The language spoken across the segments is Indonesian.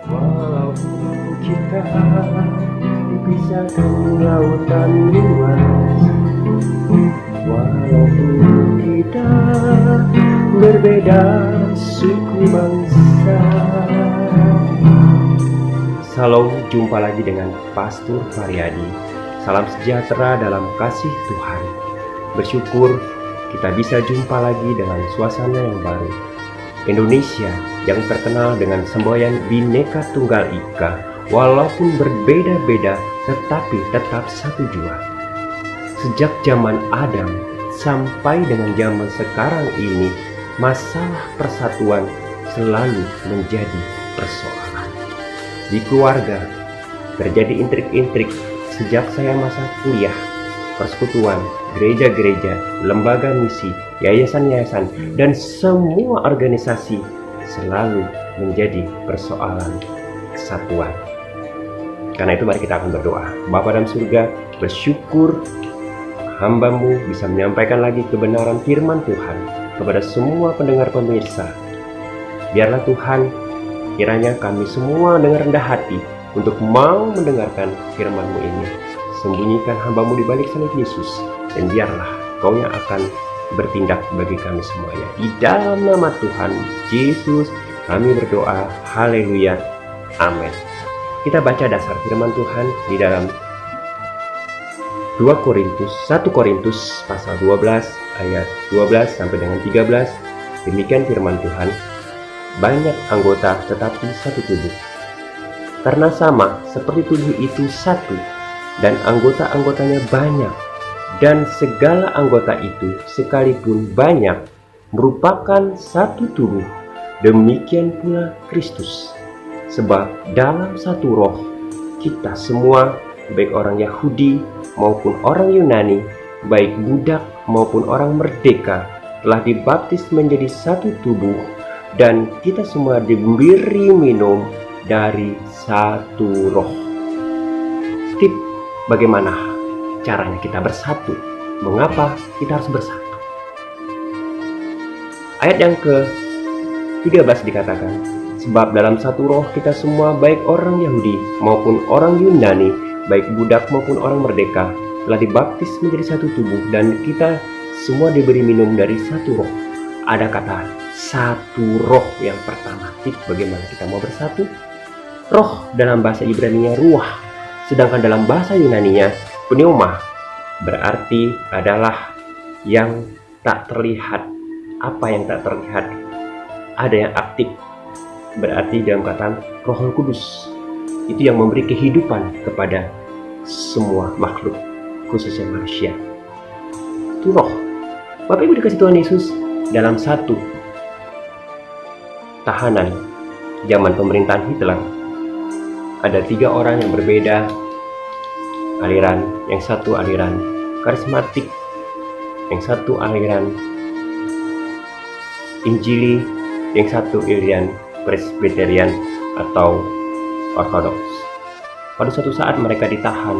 Walaupun kita dipisahkan lautan luas, walaupun kita berbeda suku bangsa. Salam, jumpa lagi dengan Pastor Variadi. Salam sejahtera dalam kasih Tuhan. Bersyukur kita bisa jumpa lagi dengan suasana yang baru. Indonesia yang terkenal dengan semboyan Bhinneka Tunggal Ika, walaupun berbeda-beda tetapi tetap satu jua. Sejak zaman Adam sampai dengan zaman sekarang ini, masalah persatuan selalu menjadi persoalan. Di keluarga terjadi intrik-intrik sejak saya masa kuliah, persekutuan, gereja-gereja, lembaga misi, yayasan-yayasan, dan semua organisasi selalu menjadi persoalan kesatuan. Karena itu mari kita akan berdoa. Bapa dalam surga, bersyukur hamba-Mu bisa menyampaikan lagi kebenaran firman Tuhan kepada semua pendengar pemirsa. Biarlah Tuhan, kiranya kami semua dengan rendah hati untuk mau mendengarkan firman-Mu ini. Sembunyikan hamba-Mu di balik salib Yesus, dan biarlah Kau yang akan bertindak bagi kami semuanya. Di dalam nama Tuhan Yesus kami berdoa. Haleluya. Amin. Kita baca dasar firman Tuhan di dalam 1 Korintus pasal 12 ayat 12 sampai dengan 13. Demikian firman Tuhan. Banyak anggota tetapi satu tubuh. Karena sama seperti tubuh itu satu, dan anggota-anggotanya banyak, dan segala anggota itu sekalipun banyak merupakan satu tubuh. Demikian pula Kristus. Sebab dalam satu roh kita semua, baik orang Yahudi maupun orang Yunani, baik budak maupun orang merdeka, telah dibaptis menjadi satu tubuh, dan kita semua diberi minum dari satu roh. Tip bagaimana caranya kita bersatu? Mengapa kita harus bersatu? Ayat yang ke-13 dikatakan, sebab dalam satu roh kita semua, baik orang Yahudi maupun orang Yunani, baik budak maupun orang merdeka, telah dibaptis menjadi satu tubuh, dan kita semua diberi minum dari satu roh. Ada kata satu roh yang pertama. Tip bagaimana kita mau bersatu? Roh dalam bahasa Ibrani-nya ruah, sedangkan dalam bahasa Yunani-nya pneuma, berarti adalah yang tak terlihat. Apa yang tak terlihat? Ada yang aktif, berarti dalam kata Roh Kudus itu yang memberi kehidupan kepada semua makhluk, khususnya manusia. Itu roh. Bapak Ibu dikasih Tuhan Yesus, dalam satu tahanan zaman pemerintahan Hitler ada 3 orang yang berbeda aliran. Yang satu aliran karismatik, yang satu aliran Injili, yang satu aliran Presbyterian atau Ortodoks. Pada suatu saat mereka ditahan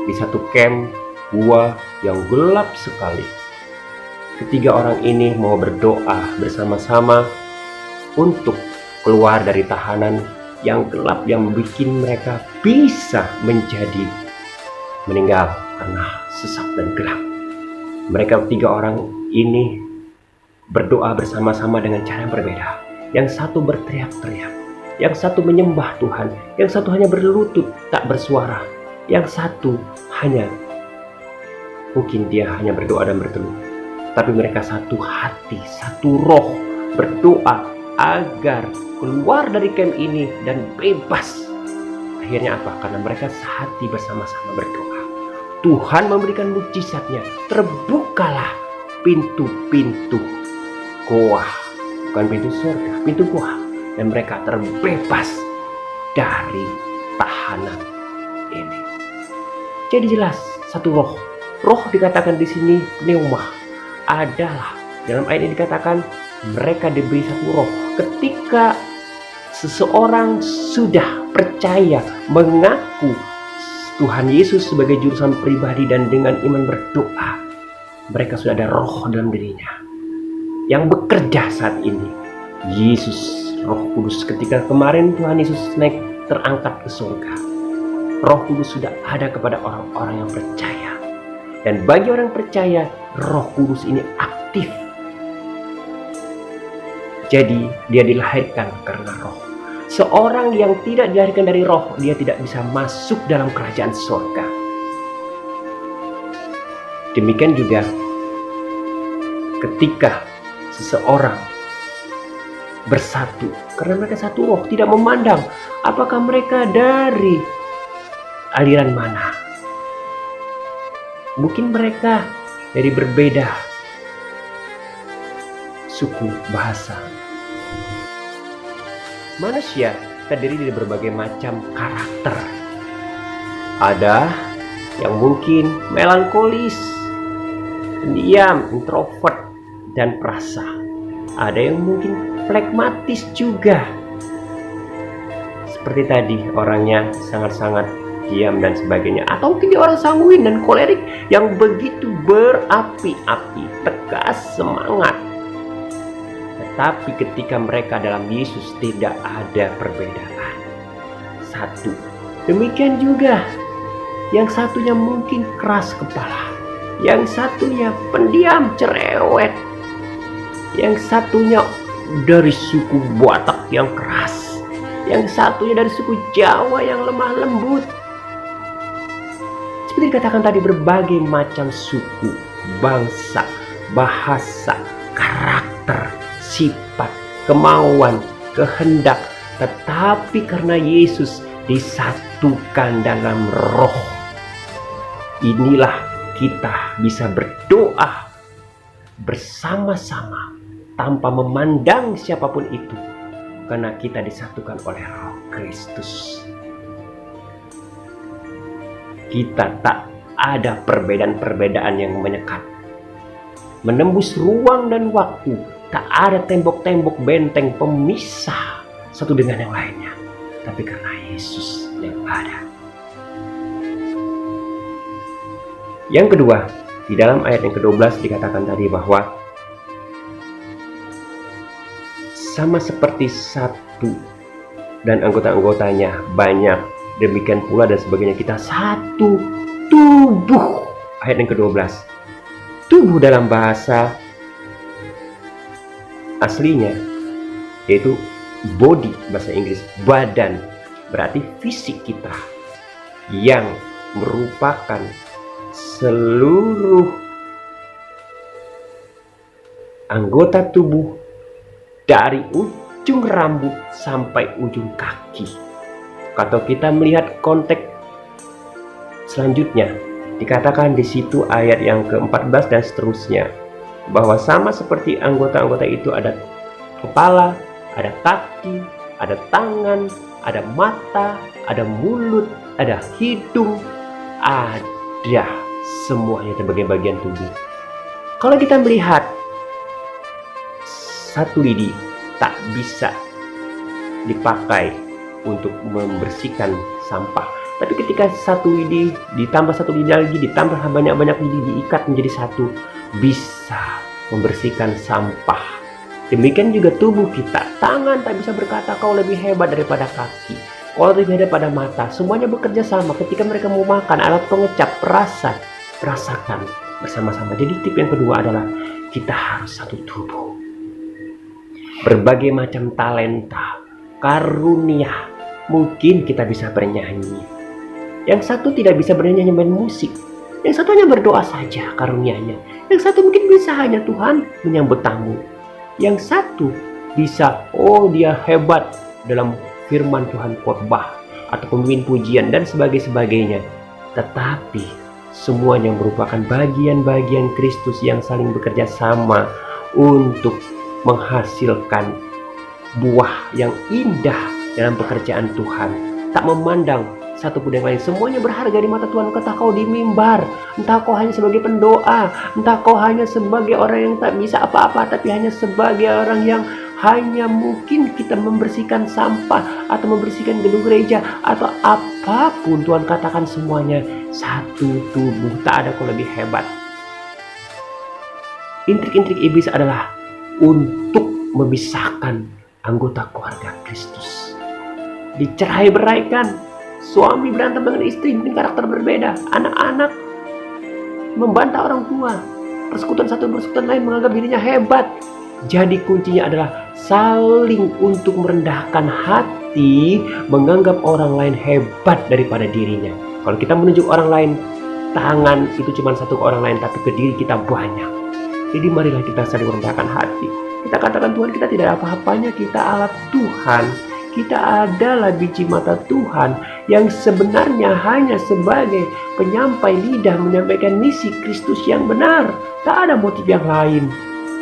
di satu camp gua yang gelap sekali. Ketiga orang ini mau berdoa bersama-sama untuk keluar dari tahanan yang gelap yang membuat mereka bisa menjadi meninggal karena sesak dan gerak. Mereka 3 orang ini berdoa bersama-sama dengan cara yang berbeda. Yang satu berteriak-teriak, yang satu menyembah Tuhan, yang satu hanya berlutut tak bersuara, yang satu hanya mungkin dia hanya berdoa dan berteduh. Tapi mereka satu hati, satu roh berdoa agar keluar dari camp ini dan bebas. Akhirnya apa? Karena mereka sehati bersama-sama berdoa. Tuhan memberikan mukjizatnya. Terbukalah pintu-pintu goa, bukan pintu surga, pintu goa, dan mereka terbebas dari tahanan ini. Jadi jelas satu roh. Roh dikatakan di sini pneuma adalah dalam ayat ini dikatakan mereka diberi satu roh. Ketika seseorang sudah percaya, mengaku Tuhan Yesus sebagai jurusan pribadi dan dengan iman berdoa, mereka sudah ada roh dalam dirinya yang bekerja saat ini. Yesus Roh Kudus. Ketika kemarin Tuhan Yesus naik terangkat ke surga, Roh Kudus sudah ada kepada orang-orang yang percaya. Dan bagi orang percaya, Roh Kudus ini aktif. Jadi dia dilahirkan karena Roh. Seorang yang tidak dilahirkan dari Roh, dia tidak bisa masuk dalam kerajaan surga. Demikian juga ketika seseorang bersatu, karena mereka satu roh, tidak memandang apakah mereka dari aliran mana. Mungkin mereka dari berbeda suku, bahasa. Manusia terdiri dari berbagai macam karakter. Ada yang mungkin melankolis, pendiam, introvert, dan perasa. Ada yang mungkin flekmatis juga. Seperti tadi, orangnya sangat-sangat diam dan sebagainya. Atau mungkin dia orang sanguin dan kolerik yang begitu berapi-api, tegas, semangat. Tetapi ketika mereka dalam Yesus tidak ada perbedaan. Satu. Demikian juga yang satunya mungkin keras kepala, yang satunya pendiam, cerewet, yang satunya dari suku Batak yang keras, yang satunya dari suku Jawa yang lemah lembut. Seperti dikatakan tadi, berbagai macam suku, bangsa, bahasa, karakter, sifat, kemauan, kehendak. Tetapi karena Yesus disatukan dalam Roh, inilah kita bisa berdoa bersama-sama tanpa memandang siapapun itu, karena kita disatukan oleh Roh Kristus. Kita tak ada perbedaan-perbedaan yang menyekat, menembus ruang dan waktu. Tak ada tembok-tembok benteng pemisah satu dengan yang lainnya, tapi karena Yesus yang ada. Yang kedua, di dalam ayat yang ke-12 dikatakan tadi bahwa sama seperti satu dan anggota-anggotanya banyak, demikian pula dan sebagainya, kita satu tubuh. Ayat yang ke-12. Tubuh dalam bahasa aslinya yaitu body, bahasa Inggris, badan, berarti fisik kita, yang merupakan seluruh anggota tubuh dari ujung rambut sampai ujung kaki. Kalau kita melihat konteks selanjutnya, dikatakan di situ ayat yang ke-14 dan seterusnya, bahwa sama seperti anggota-anggota itu ada kepala, ada kaki, ada tangan, ada mata, ada mulut, ada hidung, ada semuanya sebagai bagian tubuh. Kalau kita melihat satu lidi tak bisa dipakai untuk membersihkan sampah, tapi ketika satu lidi ditambah satu lidi lagi, ditambah banyak-banyak lidi diikat menjadi satu, bisa membersihkan sampah. Demikian juga tubuh kita. Tangan tak bisa berkata kau lebih hebat daripada kaki, kau lebih hebat daripada mata. Semuanya bekerja sama. Ketika mereka mau makan, alat pengecap rasakan bersama-sama. Jadi tip yang kedua adalah kita harus satu tubuh. Berbagai macam talenta, karunia. Mungkin kita bisa bernyanyi. Yang satu tidak bisa bernyanyi, main musik. Yang satu hanya berdoa saja karunianya. Yang satu mungkin bisa hanya Tuhan menyambut tamu. Yang satu bisa, dia hebat dalam firman Tuhan, khotbah atau pemimpin pujian dan sebagainya. Tetapi semuanya merupakan bagian-bagian Kristus yang saling bekerja sama untuk menghasilkan buah yang indah dalam pekerjaan Tuhan. Tak memandang satu pun yang lain, semuanya berharga di mata Tuhan. Entah kau di mimbar, entah kau hanya sebagai pendoa, entah kau hanya sebagai orang yang tak bisa apa-apa, tapi hanya sebagai orang yang hanya mungkin kita membersihkan sampah atau membersihkan gedung gereja atau apapun. Tuhan katakan semuanya satu tubuh, tak ada kau lebih hebat. Intrik-intrik iblis adalah untuk memisahkan anggota keluarga Kristus. Dicerai-beraikan, suami berantem dengan istri dengan karakter berbeda, anak-anak membantah orang tua, persekutuan satu persekutuan lain menganggap dirinya hebat. Jadi kuncinya adalah saling untuk merendahkan hati, menganggap orang lain hebat daripada dirinya. Kalau kita menunjuk orang lain, tangan itu cuma satu ke orang lain, tapi ke diri kita banyak. Jadi marilah kita saling merendahkan hati. Kita katakan, Tuhan, kita tidak apa-apanya, kita alat Tuhan. Kita adalah biji mata Tuhan yang sebenarnya hanya sebagai penyampai lidah menyampaikan misi Kristus yang benar. Tak ada motif yang lain.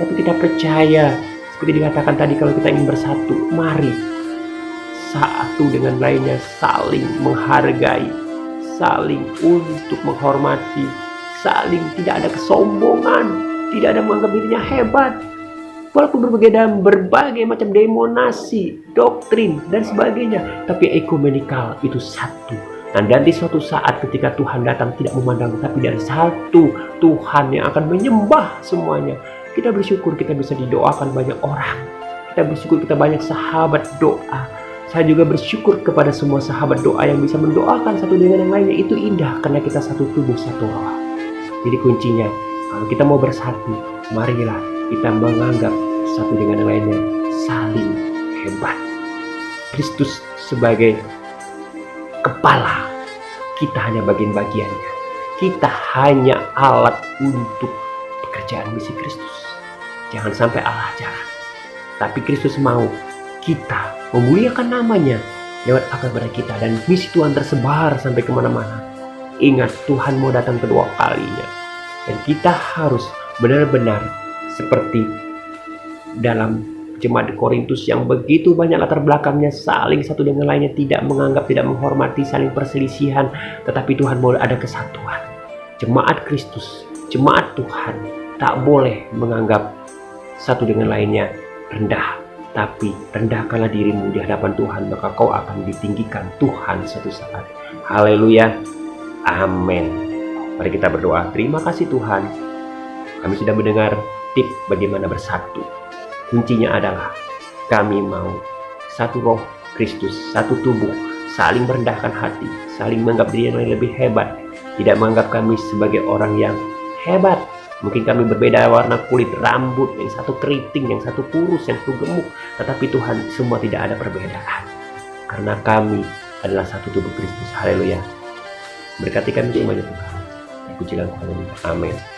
Tapi kita percaya, seperti dikatakan tadi, kalau kita ingin bersatu, mari satu dengan lainnya saling menghargai, saling untuk menghormati, saling tidak ada kesombongan, tidak ada menganggap dirinya hebat. Walaupun berbeda dalam berbagai macam denominasi, doktrin, dan sebagainya, tapi ekumenikal itu satu. Dan nanti suatu saat ketika Tuhan datang tidak memandang, tapi dari satu Tuhan yang akan menyembah semuanya. Kita bersyukur kita bisa didoakan banyak orang. Kita bersyukur kita banyak sahabat doa. Saya juga bersyukur kepada semua sahabat doa yang bisa mendoakan satu dengan yang lainnya. Itu indah karena kita satu tubuh, satu roh. Jadi kuncinya, kalau kita mau bersatu, marilah kita menganggap satu dengan yang lainnya saling hebat. Kristus sebagai kepala, kita hanya bagian-bagiannya. Kita hanya alat untuk pekerjaan misi Kristus. Jangan sampai Allah jarang. Tapi Kristus mau kita memuliakan namanya lewat apa kepada kita, dan misi Tuhan tersebar sampai kemana-mana. Ingat, Tuhan mau datang kedua kalinya, dan kita harus benar-benar seperti dalam jemaat Korintus yang begitu banyak latar belakangnya, saling satu dengan lainnya, tidak menganggap, tidak menghormati, saling perselisihan, tetapi Tuhan mau ada kesatuan. Jemaat Kristus, jemaat Tuhan tak boleh menganggap satu dengan lainnya rendah, tapi rendahkanlah dirimu di hadapan Tuhan, maka kau akan ditinggikan Tuhan suatu saat. Haleluya, amin. Mari kita berdoa. Terima kasih Tuhan, kami sudah mendengar tips bagaimana bersatu. Kuncinya adalah kami mau satu roh Kristus, satu tubuh, saling merendahkan hati, saling menganggap diri yang lebih hebat, tidak menganggap kami sebagai orang yang hebat. Mungkin kami berbeda warna kulit, rambut, yang satu keriting, yang satu kurus, yang satu gemuk, tetapi Tuhan semua tidak ada perbedaan, karena kami adalah satu tubuh Kristus. Haleluya. Berkati kami semuanya Tuhan. Puji dan amin.